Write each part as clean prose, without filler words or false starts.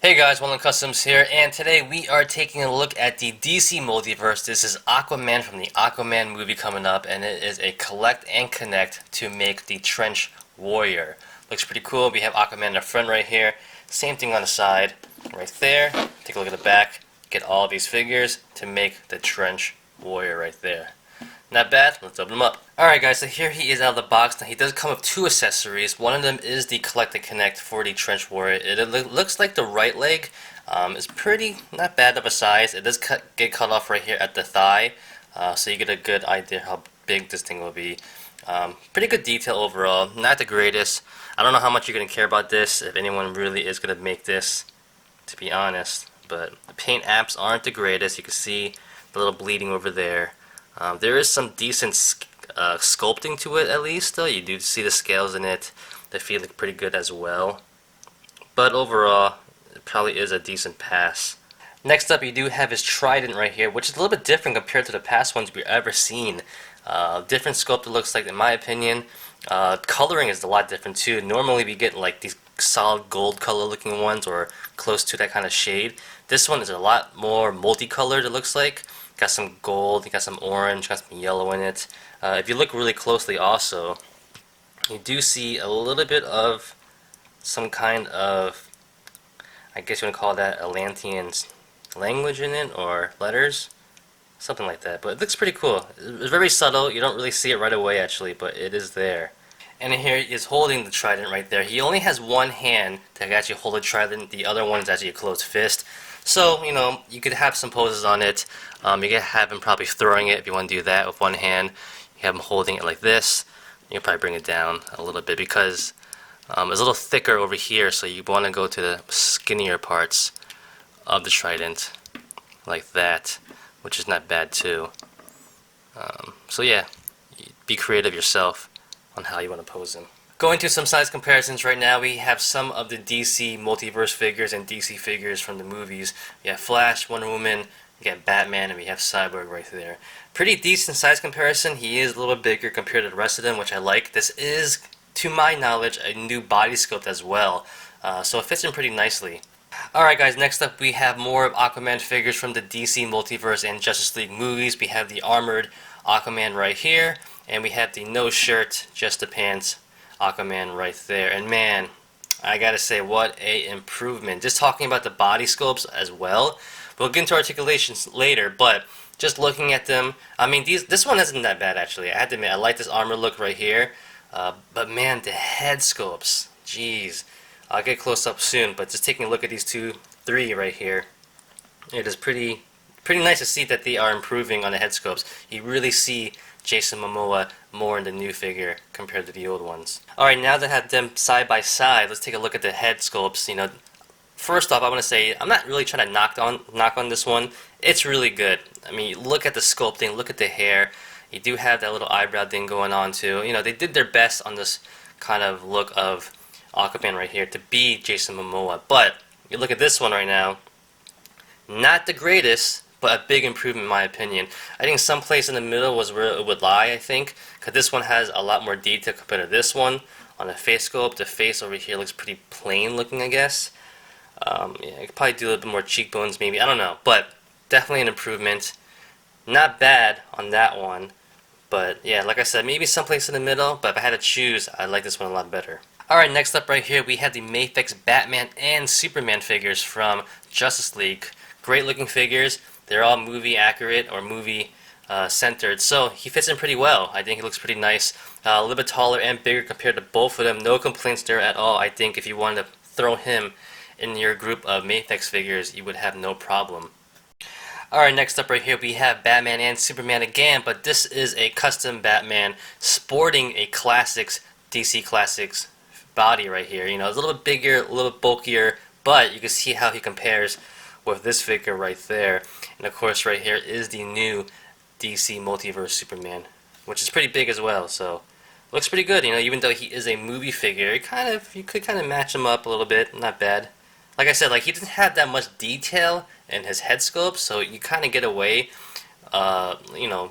Hey guys, One Customs here, and today we are taking a look at the DC Multiverse. This is Aquaman from the Aquaman movie coming up, and it is a collect and connect to make the Trench Warrior. Looks pretty cool. We have Aquaman in the front right here. Same thing on the side, right there. Take a look at the back. Get all these figures to make the Trench Warrior right there. Not bad. Let's open them up. Alright guys, so here he is out of the box. Now he does come with two accessories. One of them is the Collect and Connect for the Trench Warrior. It looks like the right leg. It's pretty not bad of a size. It does get cut off right here at the thigh. So you get a good idea how big this thing will be. Pretty good detail overall. Not the greatest. I don't know how much you're going to care about this, if anyone really is going to make this, to be honest. But the paint apps aren't the greatest. You can see the little bleeding over there. There is some decent sculpting to it, at least, though. You do see the scales in it. They feel like pretty good as well. But overall, it probably is a decent pass. Next up, you do have his trident right here, which is a little bit different compared to the past ones we've ever seen. Different sculpt it looks like, in my opinion. Coloring is a lot different, too. Normally, we get like these solid gold color looking ones, or close to that kind of shade. This one is a lot more multicolored, it looks like. Got some gold, you got some orange, got some yellow in it. If you look really closely also, you do see a little bit of some kind of, I guess you want to call that Atlantean language in it, or letters, something like that. But it looks pretty cool. It's very subtle, you don't really see it right away actually, but it is there. And here he is holding the trident right there. He only has one hand to actually hold the trident, the other one is actually a closed fist. So, you could have some poses on it. You could have him probably throwing it if you want to do that with one hand. You have him holding it like this. You can probably bring it down a little bit because it's a little thicker over here, so you want to go to the skinnier parts of the trident like that, which is not bad too. So yeah, be creative yourself on how you want to pose him. Going to some size comparisons right now, we have some of the DC Multiverse figures and DC figures from the movies. We have Flash, Wonder Woman, we got Batman, and we have Cyborg right there. Pretty decent size comparison. He is a little bigger compared to the rest of them, which I like. This is, to my knowledge, a new body sculpt as well, so it fits in pretty nicely. Alright guys, next up we have more of Aquaman figures from the DC Multiverse and Justice League movies. We have the armored Aquaman right here, and we have the no shirt, just the pants Aquaman right there. And man, I gotta say, what a improvement. Just talking about the body sculpts as well. We'll get into articulations later, but just looking at them, I mean, this one isn't that bad actually. I have to admit, I like this armor look right here. But man, the head sculpts, jeez. I'll get close up soon, but just taking a look at these three right here, it is pretty nice to see that they are improving on the head sculpts. You really see Jason Momoa more in the new figure compared to the old ones. Alright, now that I have them side by side, let's take a look at the head sculpts. First off, I want to say, I'm not really trying to knock on this one. It's really good. I mean, look at the sculpting, look at the hair. You do have that little eyebrow thing going on too. They did their best on this kind of look of Aquaman right here to be Jason Momoa. But, you look at this one right now, not the greatest, but a big improvement in my opinion. I think someplace in the middle was where it would lie, I think, because this one has a lot more detail compared to this one. On the face sculpt, the face over here looks pretty plain looking, I guess. Yeah, I could probably do a little bit more cheekbones maybe, I don't know, but definitely an improvement. Not bad on that one, but yeah, like I said, maybe someplace in the middle, but if I had to choose, I like this one a lot better. Alright, next up right here, we have the Mafex Batman and Superman figures from Justice League. Great looking figures. They're all movie accurate or movie centered, so he fits in pretty well. I think he looks pretty nice. A little bit taller and bigger compared to both of them. No complaints there at all. I think if you wanted to throw him in your group of Mafex figures, you would have no problem. Alright, next up right here we have Batman and Superman again, but this is a custom Batman sporting a Classics, DC Classics body right here. It's a little bit bigger, a little bit bulkier, but you can see how he compares with this figure right there. And of course right here is the new DC Multiverse Superman, which is pretty big as well, so looks pretty good. Even though he is a movie figure, you could kind of match him up a little bit. Not bad. Like I said, he doesn't have that much detail in his head sculpt, so you kind of get away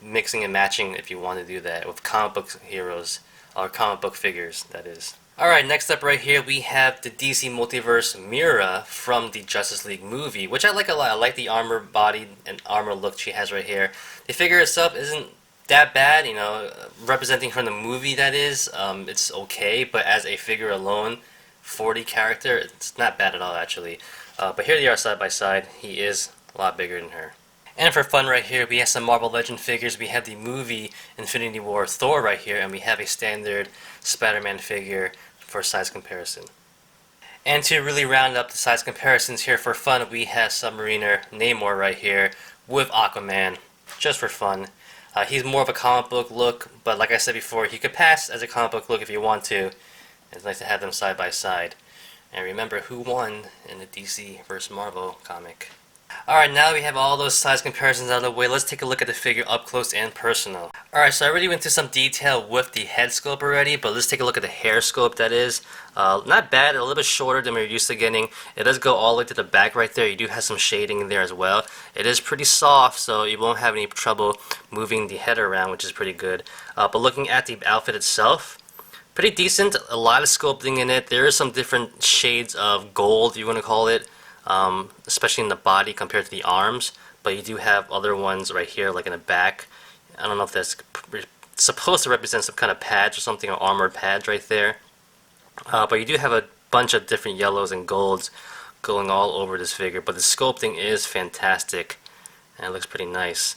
mixing and matching if you want to do that with comic book heroes, or comic book figures, that is. Alright, next up right here we have the DC Multiverse Mira from the Justice League movie, which I like a lot. I like the armor body and armor look she has right here. The figure itself isn't that bad, you know, representing from the movie that is, it's okay, but as a figure alone, 40 character, it's not bad at all actually. But here they are side by side, he is a lot bigger than her. And for fun right here, we have some Marvel Legend figures. We have the movie Infinity War Thor right here, and we have a standard Spider-Man figure for size comparison. And to really round up the size comparisons here for fun, we have Submariner Namor right here with Aquaman, just for fun. He's more of a comic book look, but like I said before, he could pass as a comic book look if you want to. It's nice to have them side by side. And remember who won in the DC vs. Marvel comic. Alright, now we have all those size comparisons out of the way, let's take a look at the figure up close and personal. Alright, so I already went into some detail with the head sculpt already, but let's take a look at the hair sculpt that is. Not bad, a little bit shorter than we're used to getting. It does go all the way to the back right there. You do have some shading in there as well. It is pretty soft, so you won't have any trouble moving the head around, which is pretty good. But looking at the outfit itself, pretty decent. A lot of sculpting in it. There is some different shades of gold, if you want to call it. Especially in the body compared to the arms, but you do have other ones right here like in the back. I don't know if that's supposed to represent some kind of pads or something, or armored pads right there, but you do have a bunch of different yellows and golds going all over this figure, but the sculpting is fantastic and it looks pretty nice.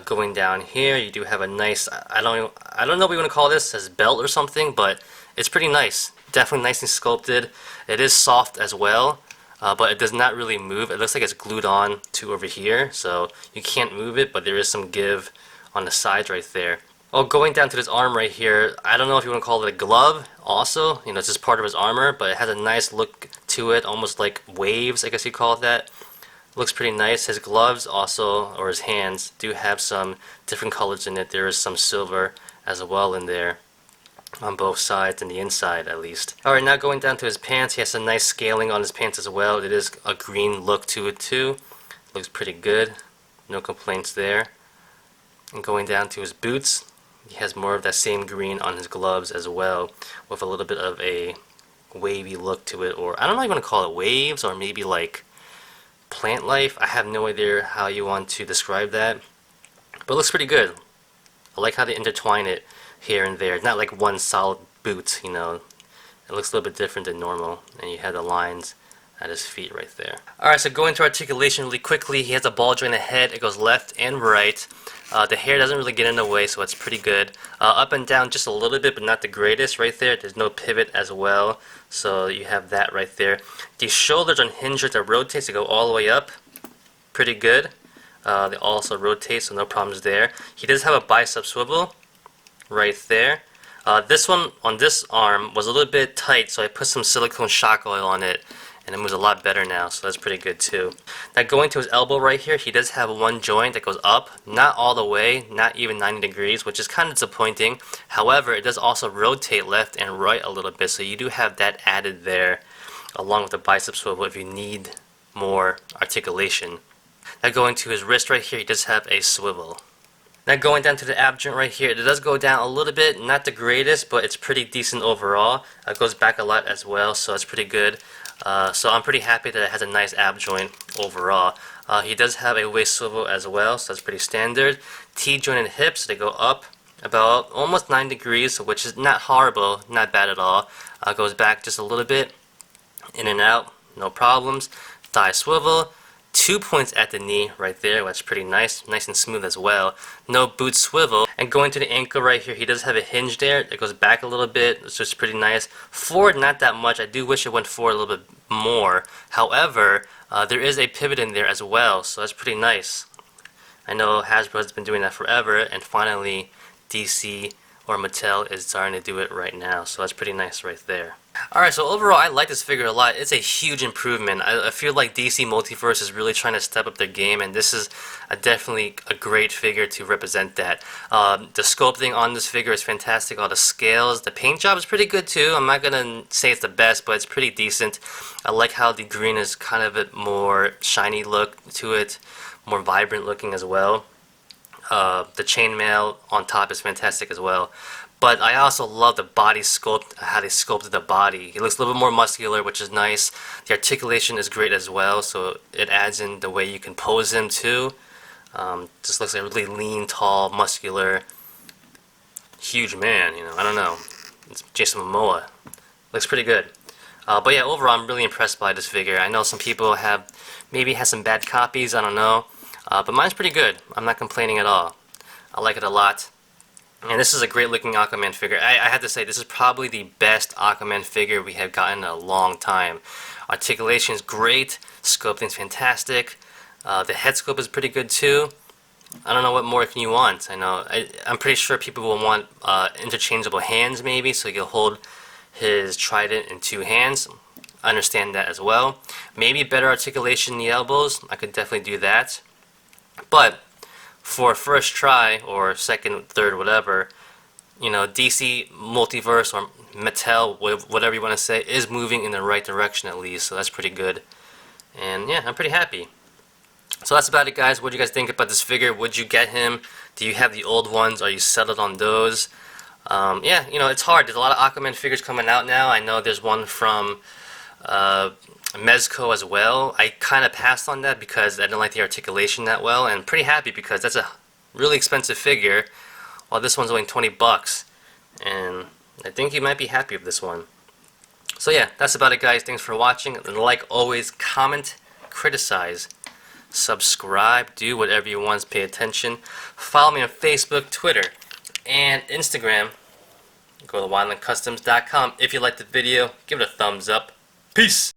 Going down here you do have a nice, I don't know what you want to call this, as belt or something, but it's pretty nice, definitely nicely sculpted. It is soft as well. But it does not really move. It looks like it's glued on to over here, so you can't move it, but there is some give on the sides right there. Oh, going down to this arm right here, I don't know if you want to call it a glove also, you know, it's just part of his armor, but it has a nice look to it, almost like waves, I guess you call it that. Looks pretty nice. His gloves also, or his hands, do have some different colors in it. There is some silver as well in there, on both sides and the inside at least. Alright, now going down to his pants, he has a nice scaling on his pants as well. It is a green look to it too. Looks pretty good. No complaints there. And going down to his boots, he has more of that same green on his gloves as well, with a little bit of a wavy look to it, or I don't know if you want to call it waves, or maybe like plant life. I have no idea how you want to describe that, but it looks pretty good. I like how they intertwine it here and there. Not like one solid boot, you know. It looks a little bit different than normal. And you have the lines at his feet right there. Alright, so going to articulation really quickly. He has a ball jointed head. It goes left and right. The hair doesn't really get in the way, so it's pretty good. Up and down just a little bit, but not the greatest right there. There's no pivot as well, so you have that right there. The shoulders on hinge that rotates to go all the way up. Pretty good. They also rotate, so no problems there. He does have a bicep swivel right there. This one on this arm was a little bit tight, so I put some silicone shock oil on it, and it moves a lot better now, so that's pretty good too. Now going to his elbow right here, he does have one joint that goes up, not all the way, not even 90 degrees, which is kind of disappointing. However, it does also rotate left and right a little bit, so you do have that added there, along with the bicep swivel if you need more articulation. Now going to his wrist right here, he does have a swivel. Now going down to the ab joint right here, it does go down a little bit, not the greatest, but it's pretty decent overall. It goes back a lot as well, so it's pretty good. So I'm pretty happy that it has a nice ab joint overall. He does have a waist swivel as well, so that's pretty standard. T-joint and hips, they go up about almost 9 degrees, which is not horrible, not bad at all. Goes back just a little bit, in and out, no problems. Thigh swivel. 2 points at the knee right there, that's pretty nice and smooth as well. No boot swivel. And going to the ankle right here, he does have a hinge there. It goes back a little bit, it's just pretty nice. Forward, not that much. I do wish it went forward a little bit more. However, there is a pivot in there as well, so that's pretty nice. I know Hasbro has been doing that forever, and finally DC or Mattel is starting to do it right now, so that's pretty nice right there. Alright, so overall I like this figure a lot. It's a huge improvement. I feel like DC Multiverse is really trying to step up their game, and this is definitely a great figure to represent that. The sculpting on this figure is fantastic. All the scales, the paint job is pretty good too. I'm not gonna say it's the best, but it's pretty decent. I like how the green is kind of a more shiny look to it, more vibrant looking as well. The chainmail on top is fantastic as well. But I also love the body sculpt, how they sculpted the body. He looks a little bit more muscular, which is nice. The articulation is great as well, so it adds in the way you can pose him too. Just looks like a really lean, tall, muscular, huge man, I don't know. It's Jason Momoa. Looks pretty good. But yeah, overall, I'm really impressed by this figure. I know some people maybe has some bad copies, I don't know. But mine's pretty good. I'm not complaining at all. I like it a lot. And this is a great looking Aquaman figure. I have to say, this is probably the best Aquaman figure we have gotten in a long time. Articulation is great. Sculpting's fantastic. The head sculpt is pretty good too. I don't know what more can you want. I'm pretty sure people will want interchangeable hands maybe, so you'll hold his trident in two hands. I understand that as well. Maybe better articulation in the elbows. I could definitely do that. But for first try, or second, third, whatever, DC Multiverse or Mattel, whatever you want to say, is moving in the right direction at least, so that's pretty good. And yeah, I'm pretty happy. So that's about it, guys. What do you guys think about this figure? Would you get him? Do you have the old ones? Are you settled on those? Yeah, it's hard. There's a lot of Aquaman figures coming out now. I know there's one from Mezco as well. I kind of passed on that because I didn't like the articulation that well, and pretty happy because that's a really expensive figure, while this one's only 20 bucks, and I think you might be happy with this one. So yeah, that's about it, guys. Thanks for watching, and like always, comment, criticize, subscribe, do whatever you want, pay attention. Follow me on Facebook, Twitter, and Instagram. Go to wildlandcustoms.com. If you liked the video, give it a thumbs up. Peace!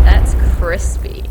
That's crispy.